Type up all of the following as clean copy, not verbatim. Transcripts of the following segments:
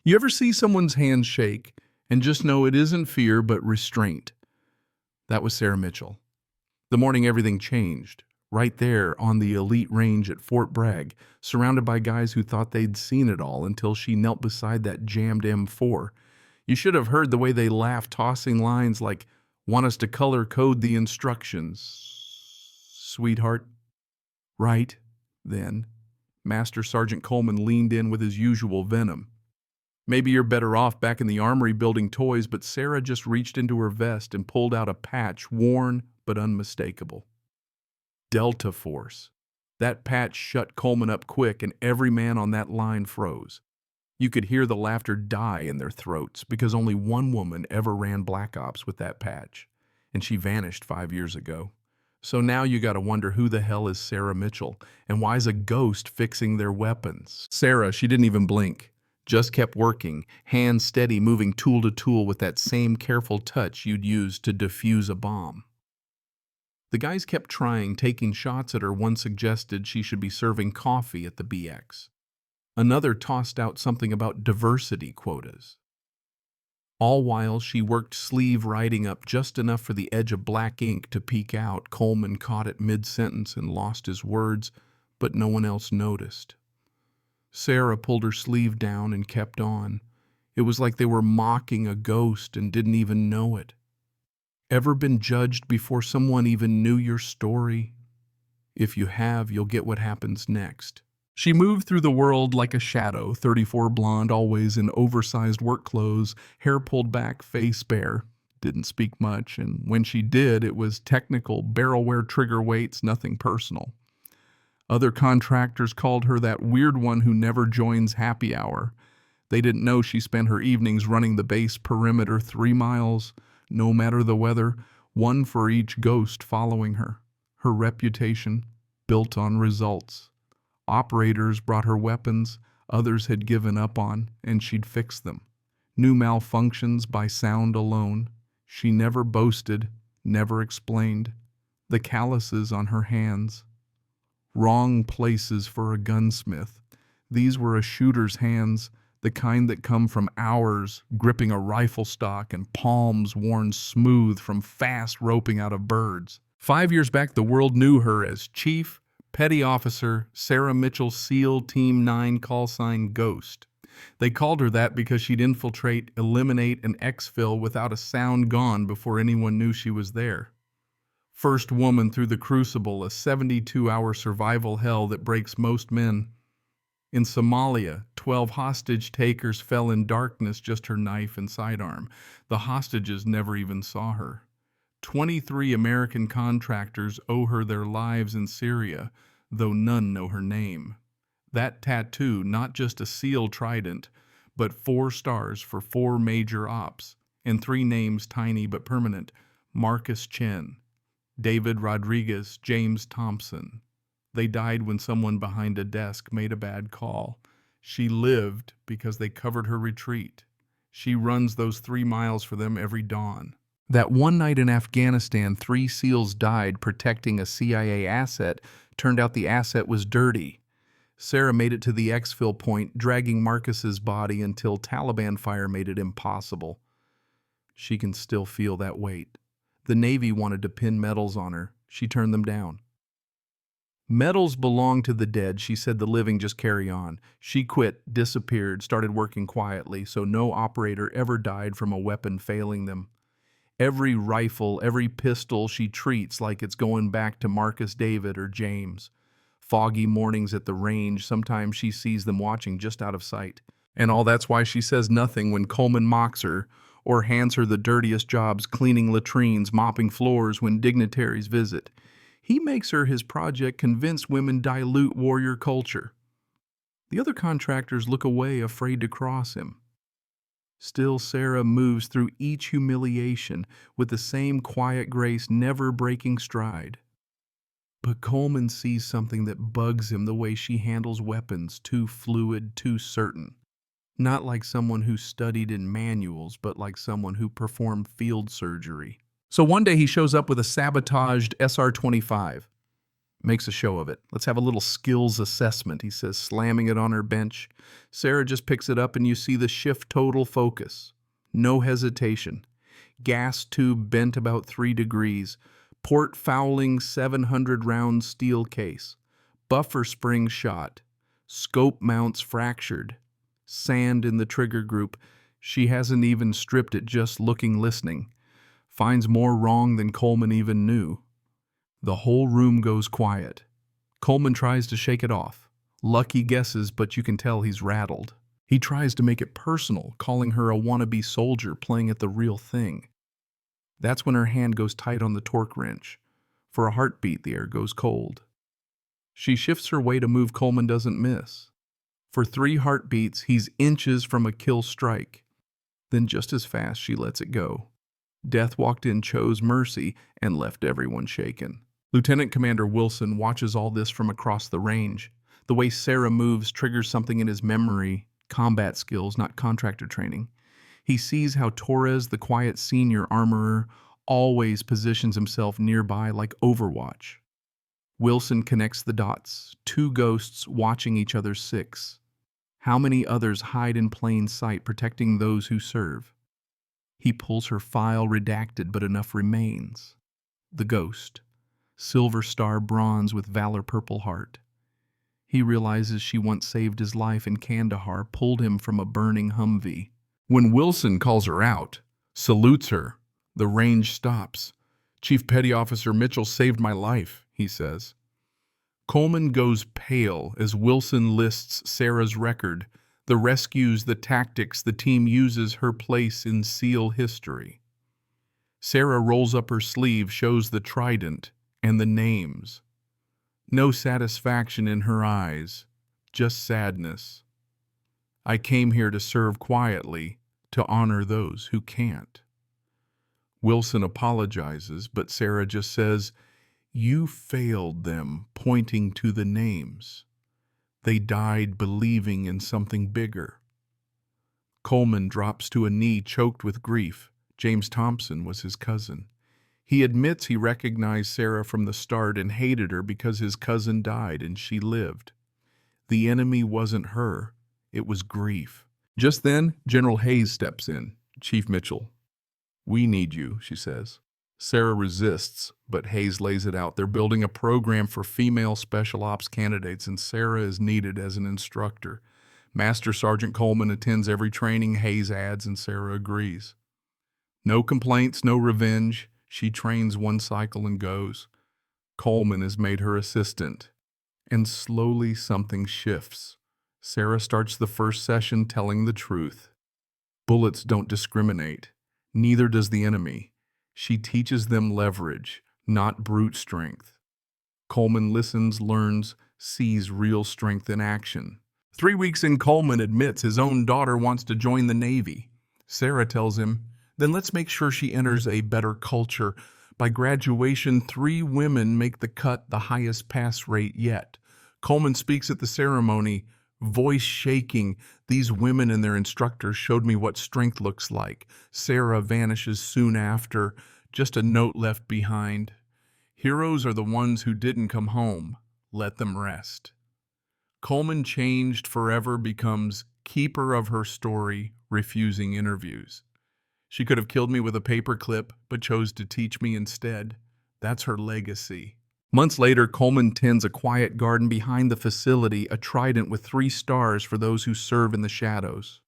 You ever see someone's hands shake and just know it isn't fear but restraint? That was Sarah Mitchell. The morning everything changed, right there on the elite range at Fort Bragg, surrounded by guys who thought they'd seen it all until she knelt beside that jammed M4. You should have heard the way they laughed, tossing lines like, "Want us to color code the instructions, sweetheart?" Right then, Master Sergeant Coleman leaned in with his usual venom. "Maybe you're better off back in the armory building toys," but Sarah just reached into her vest and pulled out a patch, worn but unmistakable. Delta Force. That patch shut Coleman up quick, and every man on that line froze. You could hear the laughter die in their throats because only one woman ever ran Black Ops with that patch, and she vanished 5 years ago. So now you gotta wonder, who the hell is Sarah Mitchell, and why's a ghost fixing their weapons? Sarah, she didn't even blink. Just kept working, hands steady, moving tool to tool with that same careful touch you'd use to defuse a bomb. The guys kept trying, taking shots at her. One suggested she should be serving coffee at the BX. Another tossed out something about diversity quotas. All while she worked, sleeve riding up just enough for the edge of black ink to peek out. Coleman caught it mid-sentence and lost his words, but no one else noticed. Sarah pulled her sleeve down and kept on. It was like they were mocking a ghost and didn't even know it. Ever been judged before someone even knew your story? If you have, you'll get what happens next. She moved through the world like a shadow, 34 blonde, always in oversized work clothes, hair pulled back, face bare. Didn't speak much, and when she did, it was technical, barrel-wear trigger weights, nothing personal. Other contractors called her that weird one who never joins happy hour. They didn't know she spent her evenings running the base perimeter 3 miles, no matter the weather, one for each ghost following her. Her reputation built on results. Operators brought her weapons others had given up on, and she'd fix them. New malfunctions by sound alone. She never boasted, never explained. The calluses on her hands. Wrong places for a gunsmith. These were a shooter's hands, the kind that come from hours gripping a rifle stock and palms worn smooth from fast roping out of birds. 5 years back, the world knew her as Chief Petty Officer Sarah Mitchell, SEAL Team 9, call sign Ghost. They called her that because she'd infiltrate, eliminate, and exfil without a sound gone before anyone knew she was there. First woman through the crucible, a 72-hour survival hell that breaks most men. In Somalia, 12 hostage takers fell in darkness, just her knife and sidearm. The hostages never even saw her. 23 American contractors owe her their lives in Syria, though none know her name. That tattoo, not just a SEAL trident, but 4 stars for 4 major ops, and 3 names tiny but permanent: Marcus Chen, David Rodriguez, James Thompson. They died when someone behind a desk made a bad call. She lived because they covered her retreat. She runs those 3 miles for them every dawn. That one night in Afghanistan, 3 SEALs died protecting a CIA asset. Turned out the asset was dirty. Sarah made it to the exfil point, dragging Marcus's body until Taliban fire made it impossible. She can still feel that weight. The Navy wanted to pin medals on her. She turned them down. Medals belong to the dead. She said the living just carry on. She quit, disappeared, started working quietly, so no operator ever died from a weapon failing them. Every rifle, every pistol she treats like it's going back to Marcus David or James. Foggy mornings at the range, sometimes she sees them watching just out of sight. And all that's why she says nothing when Coleman mocks her or hands her the dirtiest jobs, cleaning latrines, mopping floors when dignitaries visit. He makes her his project, convinced women dilute warrior culture. The other contractors look away, afraid to cross him. Still, Sarah moves through each humiliation with the same quiet grace, never breaking stride. But Coleman sees something that bugs him: the way she handles weapons, too fluid, too certain. Not like someone who studied in manuals, but like someone who performed field surgery. So one day he shows up with a sabotaged SR-25. Makes a show of it. Let's have a little skills assessment, he says, slamming it on her bench. Sarah just picks it up and you see the shift total focus. No hesitation. Gas tube bent about 3 degrees. Port fouling 700 round steel case. Buffer spring shot. Scope mounts fractured. Sand in the trigger group. She hasn't even stripped it, just looking, listening. Finds more wrong than Coleman even knew. The whole room goes quiet. Coleman tries to shake it off. Lucky guesses, but you can tell he's rattled. He tries to make it personal, calling her a wannabe soldier playing at the real thing. That's when her hand goes tight on the torque wrench. For a heartbeat, the air goes cold. She shifts her way to move. Coleman doesn't miss. For 3 heartbeats, he's inches from a kill strike. Then just as fast, she lets it go. Death walked in, chose mercy, and left everyone shaken. Lieutenant Commander Wilson watches all this from across the range. The way Sarah moves triggers something in his memory, combat skills, not contractor training. He sees how Torres, the quiet senior armorer, always positions himself nearby like Overwatch. Wilson connects the dots, 2 ghosts watching each other's 6. How many others hide in plain sight, protecting those who serve? He pulls her file, redacted, but enough remains. The ghost. Silver star bronze with valor purple heart. He realizes she once saved his life in Kandahar, pulled him from a burning Humvee. When Wilson calls her out, salutes her, the range stops. Chief Petty Officer Mitchell saved my life, he says. Coleman goes pale as Wilson lists Sarah's record, the rescues, the tactics the team uses, her place in SEAL history. Sarah rolls up her sleeve, shows the trident and the names. No satisfaction in her eyes, just sadness. I came here to serve quietly, to honor those who can't. Wilson apologizes, but Sarah just says, "You failed them," pointing to the names. They died believing in something bigger. Coleman drops to a knee, choked with grief. James Thompson was his cousin. He admits he recognized Sarah from the start and hated her because his cousin died and she lived. The enemy wasn't her, it was grief. Just then, General Hayes steps in. Chief Mitchell. "We need you," she says. Sarah resists, but Hayes lays it out. They're building a program for female special ops candidates, and Sarah is needed as an instructor. Master Sergeant Coleman attends every training, Hayes adds, and Sarah agrees. No complaints, no revenge. She trains 1 cycle and goes. Coleman has made her assistant. And slowly something shifts. Sarah starts the first session telling the truth. Bullets don't discriminate. Neither does the enemy. She teaches them leverage, not brute strength. Coleman listens, learns, sees real strength in action. 3 weeks in, Coleman admits his own daughter wants to join the Navy. Sarah tells him, "Then let's make sure she enters a better culture. By graduation, 3 women make the cut, the highest pass rate yet." Coleman speaks at the ceremony, voice shaking. "These women and their instructors showed me what strength looks like." Sarah vanishes soon after, just a note left behind. "Heroes are the ones who didn't come home. Let them rest." Coleman, changed forever, becomes keeper of her story, refusing interviews. She could have killed me with a paperclip, but chose to teach me instead. That's her legacy. Months later, Coleman tends a quiet garden behind the facility, a trident with 3 stars for those who serve in the shadows.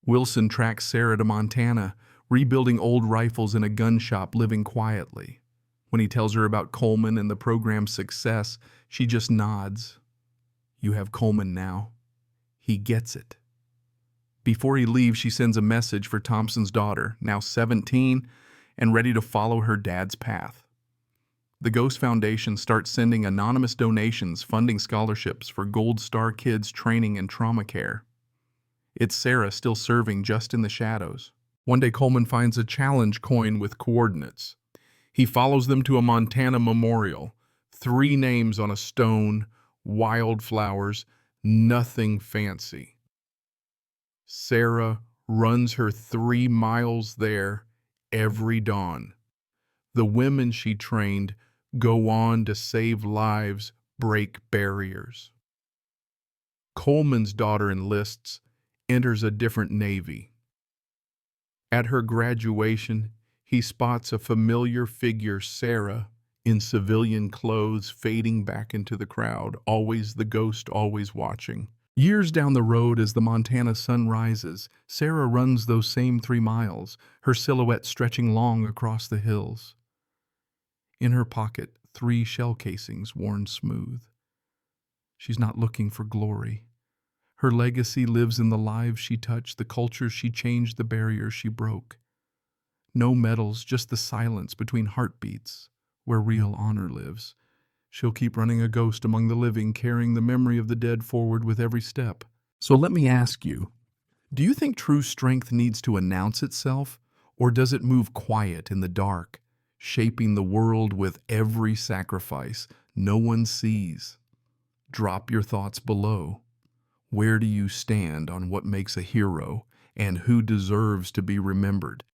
Wilson tracks Sarah to Montana, rebuilding old rifles in a gun shop, living quietly. When he tells her about Coleman and the program's success, she just nods. You have Coleman now. He gets it. Before he leaves, she sends a message for Thompson's daughter, now 17, and ready to follow her dad's path. The Ghost Foundation starts sending anonymous donations, funding scholarships for Gold Star kids training in trauma care. It's Sarah still serving just in the shadows. One day Coleman finds a challenge coin with coordinates. He follows them to a Montana memorial. 3 names on a stone, wildflowers, nothing fancy. Sarah runs her 3 miles there every dawn. The women she trained, go on to save lives, break barriers. Coleman's daughter enlists, enters a different Navy. At her graduation, he spots a familiar figure, Sarah, in civilian clothes, fading back into the crowd, always the ghost, always watching. Years down the road, as the Montana sun rises, Sarah runs those same 3 miles, her silhouette stretching long across the hills. In her pocket, 3 shell casings worn smooth. She's not looking for glory. Her legacy lives in the lives she touched, the cultures she changed, the barriers she broke. No medals, just the silence between heartbeats, where real honor lives. She'll keep running a ghost among the living, carrying the memory of the dead forward with every step. So let me ask you, do you think true strength needs to announce itself, or does it move quiet in the dark, shaping the world with every sacrifice no one sees? Drop your thoughts below. Where do you stand on what makes a hero and who deserves to be remembered?